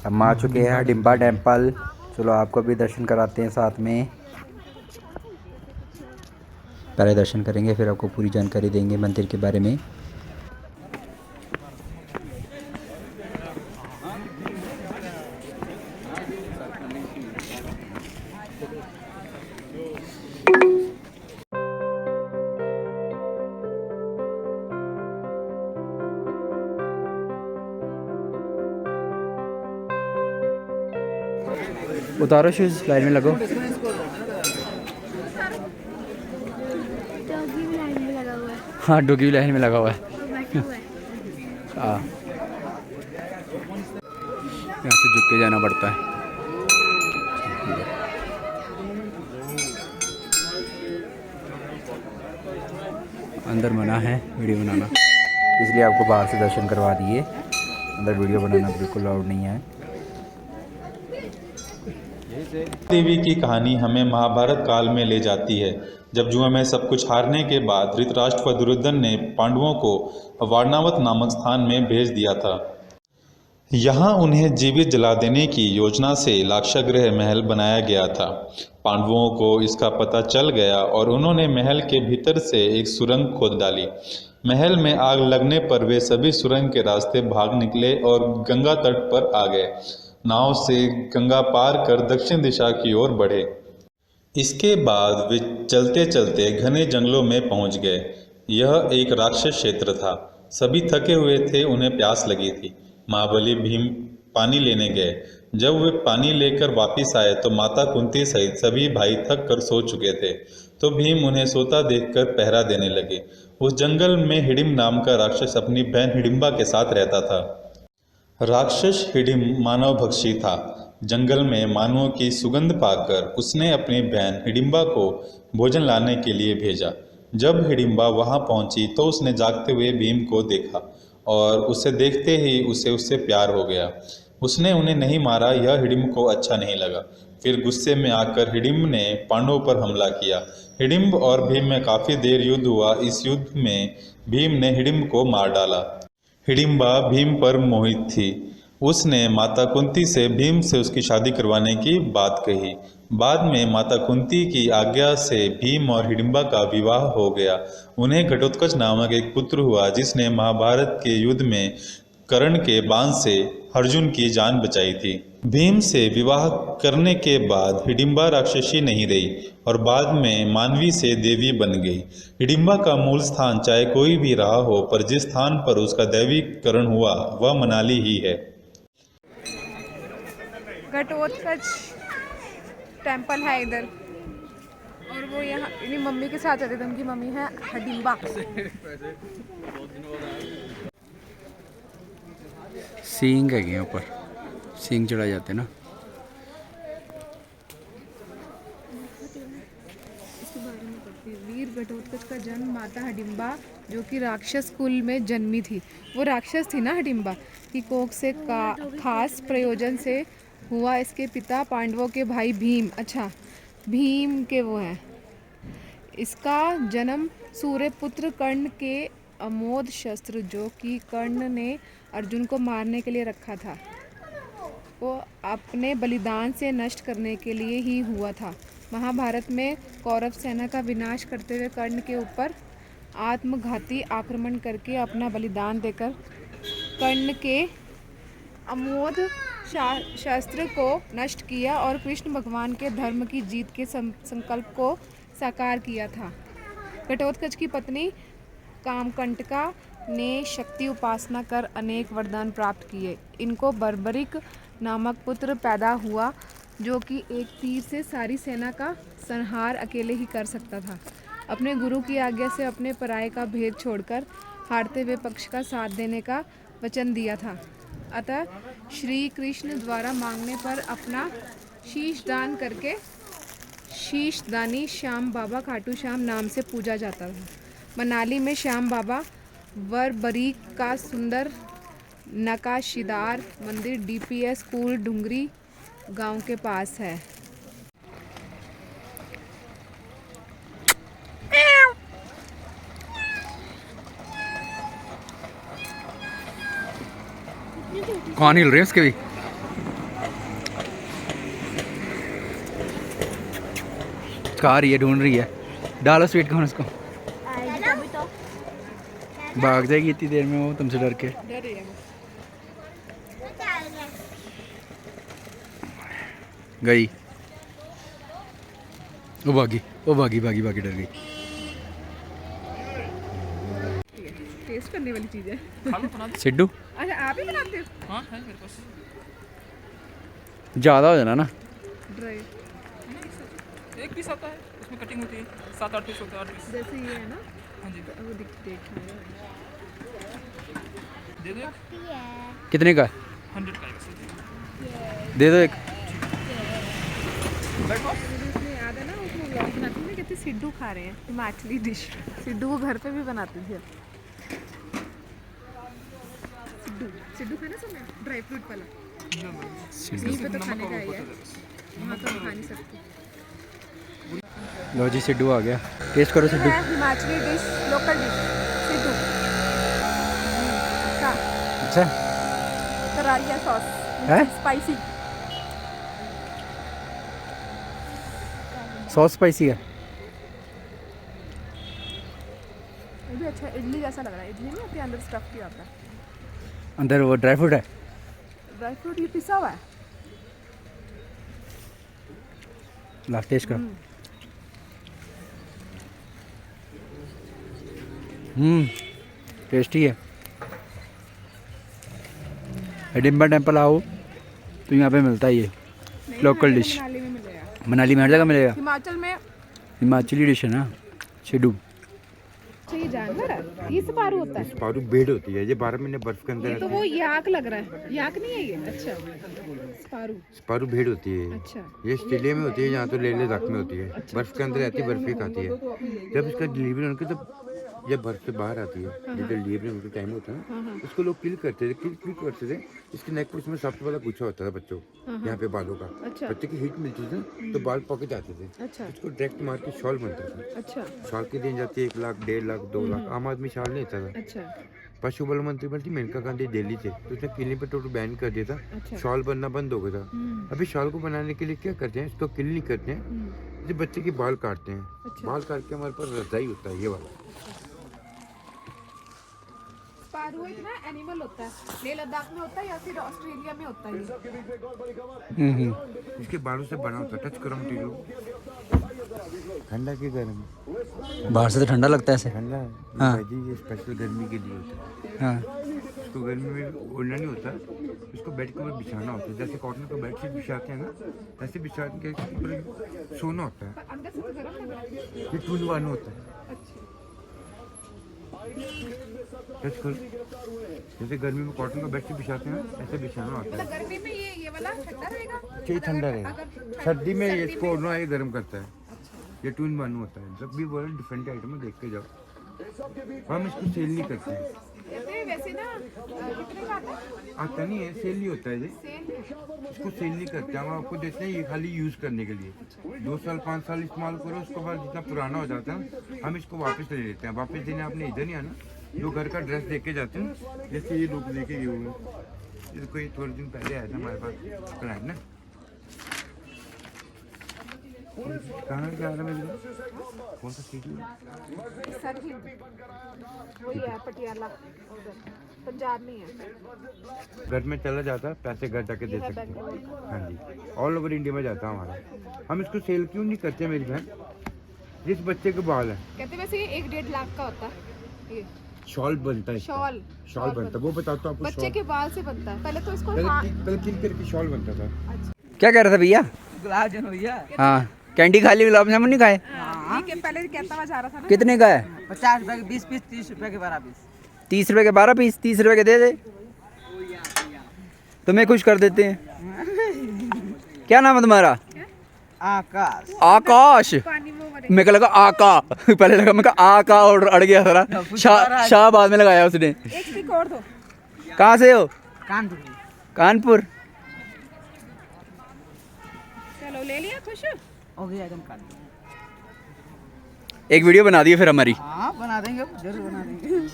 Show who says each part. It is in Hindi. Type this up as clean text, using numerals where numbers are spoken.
Speaker 1: हम आ चुके हैं हिडिंबा टेम्पल। चलो आपको भी दर्शन कराते हैं साथ में। पहले दर्शन करेंगे फिर आपको पूरी जानकारी देंगे मंदिर के बारे में। उतारो शूज़, लाइन में लगो।
Speaker 2: डॉगी भी लाइन में लगा हुआ है।
Speaker 1: हाँ, डॉगी भी लाइन में लगा हुआ है।
Speaker 2: वो बैठा हुआ है।
Speaker 1: हाँ, यहाँ से झुक के जाना पड़ता है। अंदर मना है वीडियो बनाना, इसलिए आपको बाहर से दर्शन करवा दिए। अंदर वीडियो बनाना बिल्कुल अलाउड नहीं है।
Speaker 3: देवी की कहानी हमें महाभारत काल में ले जाती है, जब जुए में सब कुछ हारने के बाद धृतराष्ट्र व दुर्योधन ने पांडवों को वारणावत नामक स्थान में भेज दिया था। यहाँ उन्हें जीवित जला देने की योजना से लाक्षागृह महल बनाया गया था। पांडवों को इसका पता चल गया और उन्होंने महल के भीतर से एक सुरंग खोद डाली। महल में आग लगने पर वे सभी सुरंग के रास्ते भाग निकले और गंगा तट पर आ गए। नाव से गंगा पार कर दक्षिण दिशा की ओर बढ़े। इसके बाद वे चलते चलते घने जंगलों में पहुंच गए। यह एक राक्षस क्षेत्र था। सभी थके हुए थे, उन्हें प्यास लगी थी। महाबली भीम पानी लेने गए। जब वे पानी लेकर वापस आए तो माता कुंती सहित सभी भाई थक कर सो चुके थे, तो भीम उन्हें सोता देखकर पहरा देने लगे। उस जंगल में हिडिंब नाम का राक्षस अपनी बहन हिडिंबा के साथ रहता था। राक्षस हिडिंब मानवभक्षी था। जंगल में मानवों की सुगंध पाकर उसने अपनी बहन हिडिंबा को भोजन लाने के लिए भेजा। जब हिडिंबा वहां पहुंची तो उसने जागते हुए भीम को देखा और उसे देखते ही उसे उससे प्यार हो गया। उसने उन्हें नहीं मारा, यह हिडिंब को अच्छा नहीं लगा। फिर गुस्से में आकर हिडिंब ने पांडवों पर हमला किया। हिडिंब और भीम में काफ़ी देर युद्ध हुआ। इस युद्ध में भीम ने हिडिंब को मार डाला। हिडिंबा भीम पर मोहित थी। उसने माता कुंती से भीम से उसकी शादी करवाने की बात कही। बाद में माता कुंती की आज्ञा से भीम और हिडिंबा का विवाह हो गया। उन्हें घटोत्कच नामक एक पुत्र हुआ, जिसने महाभारत के युद्ध में कर्ण के बाण से अर्जुन की जान बचाई थी। भीम से विवाह करने के बाद हिडिंबा राक्षसी नहीं रही और बाद में मानवी से देवी बन गई। हिडिंबा का मूल स्थान चाहे कोई भी रहा हो, पर जिस स्थान पर उसका दैवीकरण हुआ वह मनाली ही है।
Speaker 4: घटोत्कच टेम्पल है इधर, और वो यहाँ मेरी मम्मी के साथ रहते थे। उनकी मम्मी है हिडिंबा।
Speaker 1: सींग है ऊपर, सींग चढ़ाए जाते हैं ना।
Speaker 4: वीर घटोत्कच का जन्म माता हिडिंबा, जो कि राक्षस कुल में जन्मी थी, वो राक्षस थी ना हिडिंबा की कोख से खास प्रयोजन से हुआ। इसके पिता पांडवों के भाई भीम, अच्छा भीम के वो हैं। इसका जन्म सूर्यपुत्र कर्ण के अमोघ शस्त्र, जो कि कर्ण ने अर्जुन को मारने के लिए रखा था, वो अपने बलिदान से नष्ट करने के लिए ही हुआ था। महाभारत में कौरव सेना का विनाश करते हुए कर्ण के ऊपर आत्मघाती आक्रमण करके अपना बलिदान देकर कर्ण के अमोघ शस्त्र को नष्ट किया और कृष्ण भगवान के धर्म की जीत के संकल्प को साकार किया था। घटोत्कच की पत्नी कामकंटका ने शक्ति उपासना कर अनेक वरदान प्राप्त किए। इनको बर्बरिक नामक पुत्र पैदा हुआ, जो कि एक तीर से सारी सेना का संहार अकेले ही कर सकता था। अपने गुरु की आज्ञा से अपने पराये का भेद छोड़कर हारते हुए पक्ष का साथ देने का वचन दिया था। अतः श्री कृष्ण द्वारा मांगने पर अपना शीश दान करके शीशदानी श्याम बाबा खाटू श्याम नाम से पूजा जाता था। मनाली में श्याम बाबा बर्बरीक का सुंदर नकाशीदार मंदिर डीपीएस स्कूल डुंगरी गांव के पास है।
Speaker 1: कहानी हिल रही है उसके भी। खा रही है, ढूंढ रही है। डालो स्वीट कॉर्न उसको, भाग जाएगी इतनी देर में वो तुमसे डर के।
Speaker 4: डर रही है वो।
Speaker 1: गई, वो भागी, वो भागी भागी भागी डर गई।
Speaker 4: टेस्ट करने वाली चीज़ है।
Speaker 1: सिड्डू
Speaker 4: अच्छा आप ही बनाते हो?
Speaker 2: हाँ है मेरे पास।
Speaker 1: ज़्यादा हो जाना ना।
Speaker 4: ड्राई
Speaker 2: एक पीस आता है, उसमें कटिंग होती है, 7-8 पीस होता है, 8 पीस।
Speaker 4: जैसे ये है ना,
Speaker 2: हाँ जी,
Speaker 4: वो देख
Speaker 2: दे दो एक।
Speaker 1: कितने का?
Speaker 2: 100 का एक सौ।
Speaker 1: दे दो एक।
Speaker 4: इसमें याद है ना, उसमें व्लॉग बनाती थी ना, कहती सिड्डू खा रहे हैं, हिमाचली डिश। सिड्डू वो घर पे भी बनाती थी। सिड्डू सिड्डू खाना सुना, ड्राई फ्रूट वाला। यहीं पे तो खाने का ही है, वहाँ तो हम खा नहीं सकते।
Speaker 1: लो जी सिड्डू आ गया, टेस्ट करो सिड्डू।
Speaker 4: है Himachali dish, local dish siddu का
Speaker 1: अच्छा
Speaker 4: करारिया सॉस
Speaker 1: है,
Speaker 4: स्पाइसी।
Speaker 1: सॉस स्पाइसी है।
Speaker 4: ये भी अच्छा, इडली जैसा लग रहा है। इडली में होती है, अंदर स्टफ किया होता है।
Speaker 1: अंदर वो ड्राई फ्रूट है।
Speaker 4: ड्राई फ्रूट ये पिसा हुआ है।
Speaker 1: लास्ट टेस्ट करो। टेस्टी है। हिडिंबा टेम्पल आओ तो यहाँ पे मिलता है ये लोकल डिश।
Speaker 4: मनाली में मिलेगा,
Speaker 1: मनाली में हर जगह मिलेगा।
Speaker 4: हिमाचल में।
Speaker 1: हिमाचली डिश है ना सिड्डू।
Speaker 4: अच्छा ये जानवर है, ये सपारू होता है।
Speaker 5: सपारू भेड़ होती है, ये 12 महीने बर्फ के अंदर
Speaker 4: ये तो वो याक लग रहा है, याक नहीं है ये। अच्छा सपारू,
Speaker 5: सपारू भेड़ होती है।
Speaker 4: अच्छा
Speaker 5: ये ऑस्ट्रेलिया में होती है, यहाँ तो लेह लद्दाख में होती है। बर्फ के अंदर रहती है, बर्फ ही खाती है। जब इसका डिलीवरी होने के जब ये बर्फ से बाहर आती है, जब डिलीवरी होने का टाइम होता है ना, उसको लोग किल करते थे। किल क्यों करते थे? इसके नेक पर उसमें सबसे बड़ा गुच्छा होता था बच्चों, यहाँ पे बालों का।
Speaker 4: अच्छा।
Speaker 5: बच्चे की हीट मिलती थी ना, तो बाल पॉकेट आते थे।
Speaker 4: अच्छा
Speaker 5: उसको डायरेक्ट मार के शॉल बनता था।
Speaker 4: अच्छा
Speaker 5: शॉल की दी जाती है 1 लाख, 1.5 लाख, 2 लाख। आम आदमी शॉल नहीं लेता था।
Speaker 4: अच्छा
Speaker 5: पशु बल मंत्री बनती मेनका गांधी दिल्ली थे, तो उसने किलिंग पे टोटल बैन कर दिया था।
Speaker 4: अच्छा।
Speaker 5: शॉल बनना बंद हो गया था। अभी शॉल को बनाने के लिए क्या करते हैं, इसको किल नहीं करते हैं, जो बच्चे के बाल काटते हैं।
Speaker 4: अच्छा।
Speaker 5: बाल काट के हमारे पास रजाई होता है, ये वाला।
Speaker 4: सपारू एक ना एनिमल होता है, लेह लद्दाख में होता है या फिर ऑस्ट्रेलिया में होता है।
Speaker 5: इसके बालों से बना होता है। टच करो मटेरियल, ठंडा की गर्म?
Speaker 1: बाहर से तो ठंडा लगता है ऐसे।
Speaker 5: ठंडा है।
Speaker 1: हाँ।
Speaker 5: भाई जी ये स्पेशल गर्मी के लिए होता है।
Speaker 1: हाँ
Speaker 5: इसको गर्मी में ओढ़ना नहीं होता, इसको बेड के ऊपर बिछाना होता है। जैसे कॉटन को बेडशीट बिछाते हैं ना, ऐसे बिछा के ऊपर सोना होता है।
Speaker 4: अंदर से तो गर्म लग रहा है।
Speaker 5: ये टूल वन होता है।
Speaker 4: अच्छा
Speaker 5: टच करो, जैसे गर्मी में कॉटन का बेडशीट बिछाते हैं ना, ऐसे बिछाना होता है।
Speaker 4: मतलब गर्मी में ये वाला ठंडा रहेगा,
Speaker 5: चाहिए ठंडा रहेगा। सर्दी में ये इसको ओढ़ना ये गर्म करता है। ये टून वन होता है। जब भी बोले डिफरेंट आइटम देख के जाओ। हम इसको सेल नहीं करते हैं।
Speaker 4: कहते वैसे ना कितने का आता है?
Speaker 5: आता नहीं है, सेल ही होता है ये।
Speaker 4: सेल
Speaker 5: इसको सेल नहीं करते, हम आपको देते हैं ये खाली यूज़ करने के लिए। 2 साल 5 साल इस्तेमाल करो, उसके बाद जितना पुराना हो जाता है हम इसको वापस ले लेते हैं। वापस देने आपने इधर नहीं आना, जो घर का ड्रेस देके जाते हैं, जैसे ये लोग लेके गए हुए हैं। इसको ये थोड़े दिन पहले आया था हमारे पास क्लाइंट ना। कहाँ जा रहा है मेरे? कौन सा सीट है?
Speaker 4: सर ही वही है, पटियाला उधर, पंजाब में है।
Speaker 5: घर में चला जाता है, पैसे घर जाके दे सकते हैं। हाँ जी, ऑल ओवर इंडिया में जाता है हमारा। हम इसको सेल क्यों नहीं करते मेरी बहन? जिस बच्चे के बाल है,
Speaker 4: कहते वैसे ये 1-1.5 लाख का होता है ये
Speaker 5: शॉल बनता है इसका।
Speaker 4: शॉल।
Speaker 5: शॉल बनता है, वो बताता हूँ आपको।
Speaker 4: बच्चे के बाल से बनता है। पहले तो इसको
Speaker 5: पहले किल करके शॉल बनता था।
Speaker 1: क्या कह रहा था भैया?
Speaker 2: गुलाब जामुन भैया।
Speaker 1: हाँ कैंडी खा ली, गुलाब जामुन नहीं खाए?
Speaker 4: ठीक है, पहले कहता हुआ जा रहा था ना।
Speaker 1: कितने का है?
Speaker 2: 50 रुपए के 20 पीस, 30 रुपए के 12 पीस।
Speaker 1: 30 रुपए के 12 पीस, 30 रुपए के दे दे, तुम्हें खुश कर देते हैं। क्या नाम है तुम्हारा?
Speaker 2: आकाश।
Speaker 1: आकाश।
Speaker 4: पानी में मरे।
Speaker 1: मेरे को लगा आका, पहले लगा मैं आका और अड़ गया सारा। शाह बाद में लगाया उसने।
Speaker 4: एक स्टिक और दो।
Speaker 1: कहाँ से हो?
Speaker 2: कानपुर।
Speaker 1: कानपुर।
Speaker 4: चलो ले लिया, खुश
Speaker 2: हो गया एकदम काट।
Speaker 1: एक वीडियो बना दी फिर हमारी।
Speaker 2: हाँ बना देंगे, जरूर बना देंगे।